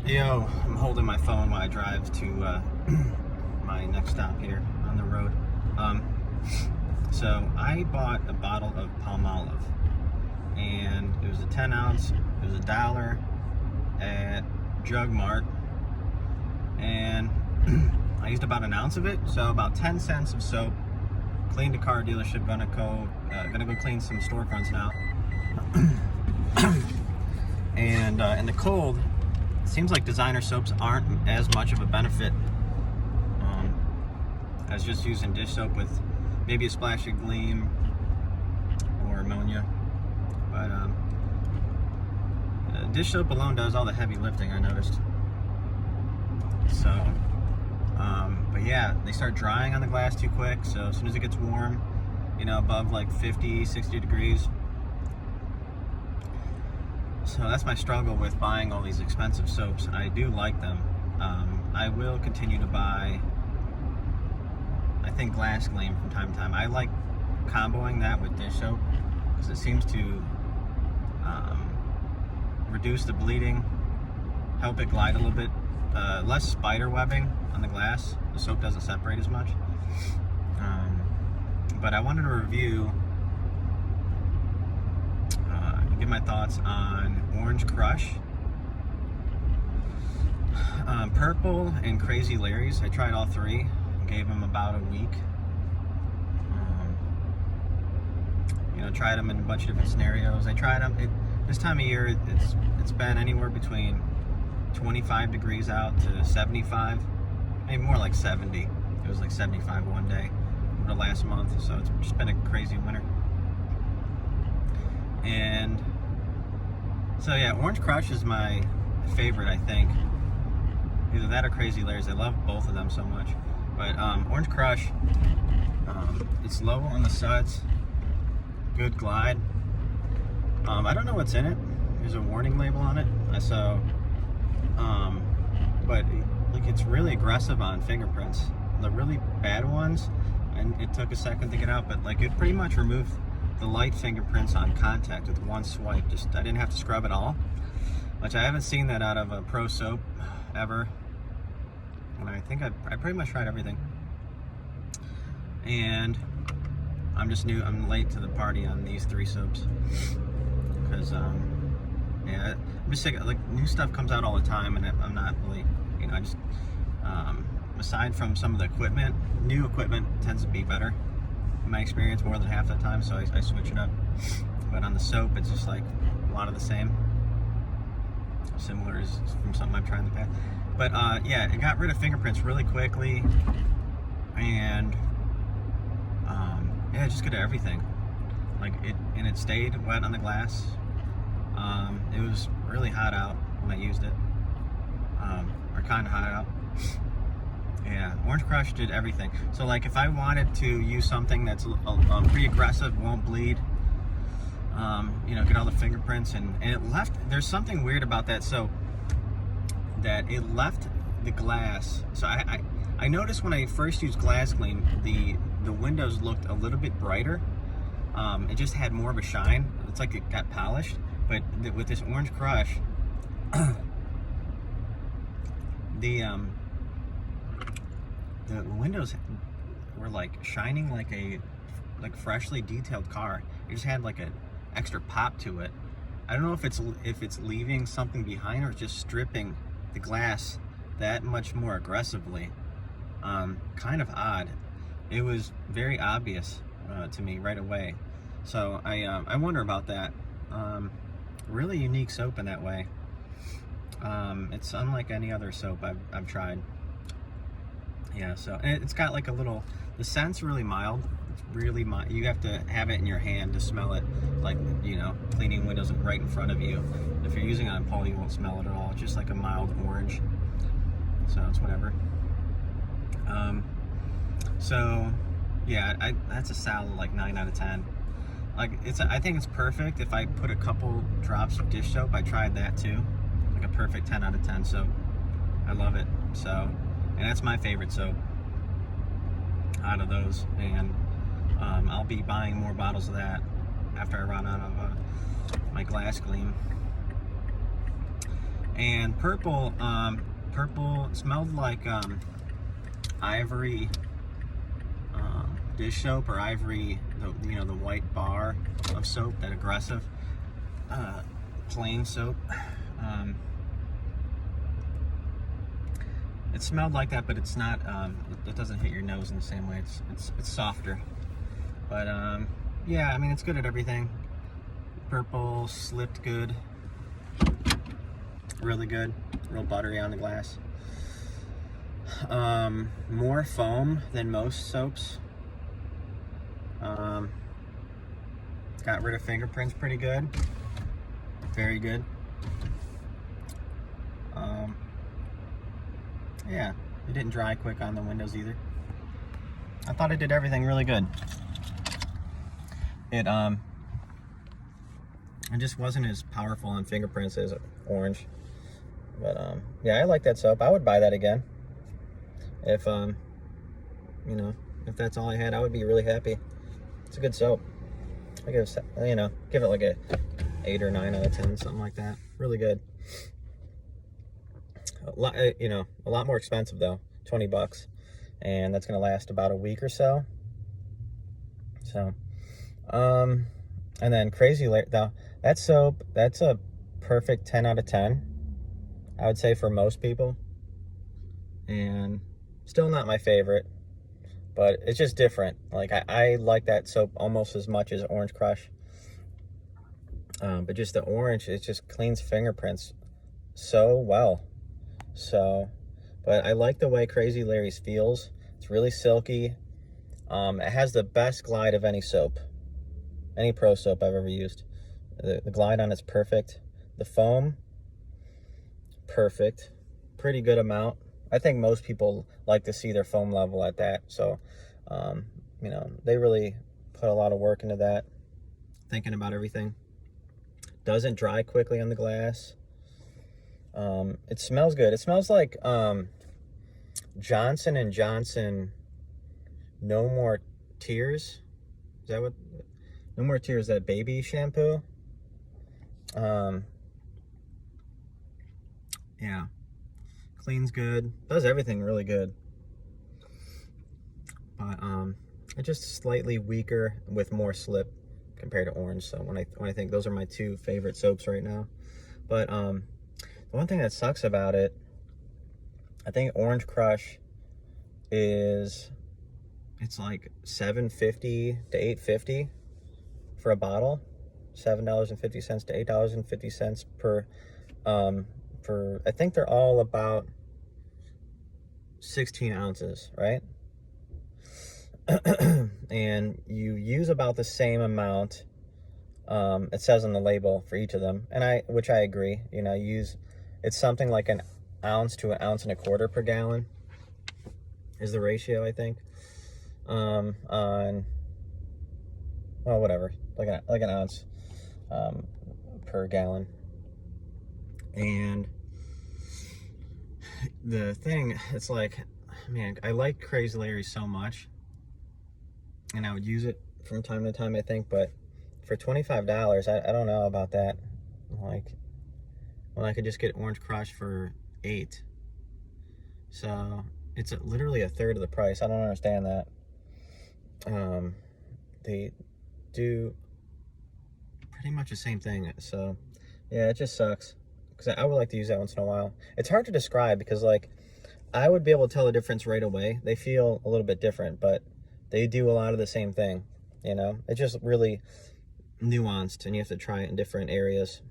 Yo, I'm holding my phone while I drive to my next stop here on the road. So I bought a bottle of Palmolive, and it was a 10 ounce. It was $1 at Jug Mart, and I used about an ounce of it, so about 10 cents of soap. Cleaned a car dealership. Gonna go clean some storefronts now. And in the cold, it seems like designer soaps aren't as much of a benefit as just using dish soap with maybe a splash of Gleam or ammonia. But dish soap alone does all the heavy lifting, I noticed. So, but yeah, they start drying on the glass too quick. So as soon as it gets warm, above like 50, 60 degrees. So that's my struggle with buying all these expensive soaps. I do like them. I will continue to buy, I think, Glass Gleam from time to time. I like comboing that with dish soap because it seems to reduce the bleeding, help it glide a little bit, less spider webbing on the glass. The soap doesn't separate as much. But I wanted to review, give my thoughts on Orange Krush, Purple, and Crazy Larry's. I tried all three, gave them about a week. Tried them in a bunch of different scenarios. I tried them. This time of year, it's been anywhere between 25 degrees out to 75, maybe more like 70. It was like 75 one day over the last month, so it's just been a crazy winter. And so yeah, Orange Krush is my favorite, I think. Either that or Crazy Larry's. I love both of them so much. But Orange Krush, it's low on the suds, good glide. I don't know what's in it. There's a warning label on it. But like, it's really aggressive on fingerprints. The really bad ones, and it took a second to get out, but like, it pretty much removed the light fingerprints on contact with one swipe. I didn't have to scrub at all, which I haven't seen that out of a pro soap ever. And I think I pretty much tried everything. And I'm late to the party on these three soaps because yeah, I'm just sick. Like, new stuff comes out all the time, and I'm not really, I just aside from some of the equipment, new equipment tends to be better in my experience more than half the time, so I switch it up. But on the soap, it's just like a lot of the same, similar as from something I've tried in the past. But yeah, it got rid of fingerprints really quickly, and yeah, just good at everything. Like, it stayed wet on the glass. It was really hot out when I used it, or kind of hot out. Yeah, Orange Krush did everything. So like, if I wanted to use something that's pretty aggressive, won't bleed, get all the fingerprints, and it left, there's something weird about that soap, that it left the glass. So I noticed when I first used Glass Gleam, the windows looked a little bit brighter. It just had more of a shine. It's like it got polished. But with this Orange Krush, the windows were like shining like a freshly detailed car. It just had like an extra pop to it. I don't know if it's leaving something behind or just stripping the glass that much more aggressively. Kind of odd. It was very obvious to me right away. So I wonder about that. Really unique soap in that way. It's unlike any other soap I've tried. Yeah, so it's got like the scent's really mild. It's really mild. You have to have it in your hand to smell it, like, cleaning windows right in front of you. If you're using it on pole, you won't smell it at all. It's just like a mild orange. So it's whatever. So yeah, that's a solid like 9 out of 10. Like, I think it's perfect. If I put a couple drops of dish soap, I tried that too. Like a perfect 10 out of 10 soap. I love it. So, and that's my favorite soap out of those. And I'll be buying more bottles of that after I run out of my Glass Gleam. And purple, purple smelled like ivory dish soap, or ivory, the white bar of soap, that aggressive plain soap. It smelled like that, but it's not. It doesn't hit your nose in the same way. It's softer. But yeah, I mean, it's good at everything. Purple slipped good, really good, real buttery on the glass. More foam than most soaps. Got rid of fingerprints pretty good, very good. Yeah, it didn't dry quick on the windows either. I thought it did everything really good. It just wasn't as powerful on fingerprints as Orange. But yeah, I like that soap. I would buy that again. If if that's all I had, I would be really happy. It's a good soap. I give it like a 8 or 9 out of 10, something like that. Really good. A lot more expensive though, $20, and that's gonna last about a week or so. So, and then Crazy Larry, that soap, that's a perfect 10 out of 10, I would say, for most people. And still not my favorite, but it's just different. Like, I like that soap almost as much as Orange Krush. But just the orange, it just cleans fingerprints so well. So, but I like the way Crazy Larry's feels. It's really silky. It has the best glide of any soap, any pro soap I've ever used. The glide on it's perfect. The foam, perfect. Pretty good amount. I think most people like to see their foam level at that. So, they really put a lot of work into that, thinking about everything. Doesn't dry quickly on the glass. It smells good. It smells like Johnson & Johnson No More Tears. Is that what? No More Tears, that baby shampoo. Yeah. Cleans good. Does everything really good. But it's just slightly weaker with more slip compared to Orange. So when I think those are my two favorite soaps right now. But the one thing that sucks about it, I think Orange Krush it's like $7.50 to $8.50 for a bottle. $7.50 to $8.50 per I think they're all about 16 ounces, right? And you use about the same amount, it says on the label, for each of them, and which I agree. It's something like an ounce to 1.25 ounces per gallon is the ratio, I think. On, well, whatever, like an ounce per gallon. And the thing, it's like, man, I like Crazy Larry so much, and I would use it from time to time, I think, but for $25, I don't know about that. Like, when I could just get Orange Krush for $8. So it's literally a third of the price. I don't understand that. They do pretty much the same thing. So yeah, it just sucks, because I would like to use that once in a while. It's hard to describe, because like, I would be able to tell the difference right away. They feel a little bit different, but they do a lot of the same thing. It's just really nuanced, and you have to try it in different areas.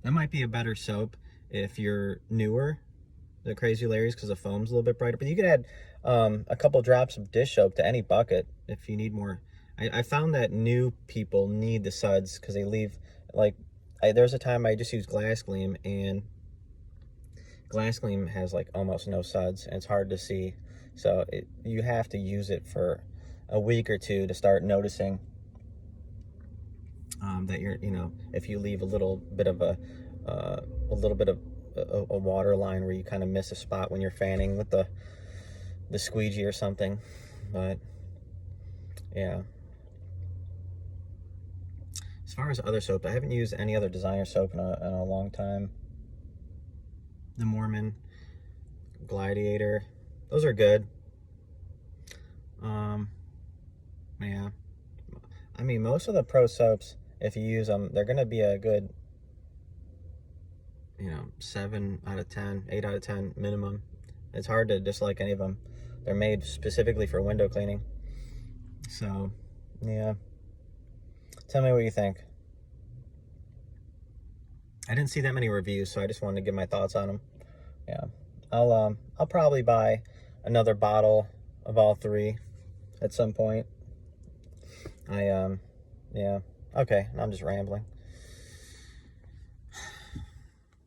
That might be a better soap if you're newer, the Crazy Larry's, because the foam's a little bit brighter. But you could add a couple drops of dish soap to any bucket if you need more. I found that new people need the suds, because they leave, like, there's a time I just used Glass Gleam, and Glass Gleam has like almost no suds, and it's hard to see. So you have to use it for a week or two to start noticing that if you leave a little bit of a water line where you kind of miss a spot when you're fanning with the squeegee or something. But yeah. As far as other soap, I haven't used any other designer soap in a long time. The Mormon, Gladiator, those are good. Yeah. I mean, most of the pro soaps, if you use them, they're going to be a good, 7 out of 10, 8 out of 10 minimum. It's hard to dislike any of them. They're made specifically for window cleaning. So, yeah. Tell me what you think. I didn't see that many reviews, so I just wanted to give my thoughts on them. Yeah. I'll probably buy another bottle of all three at some point. Yeah. Okay, I'm just rambling.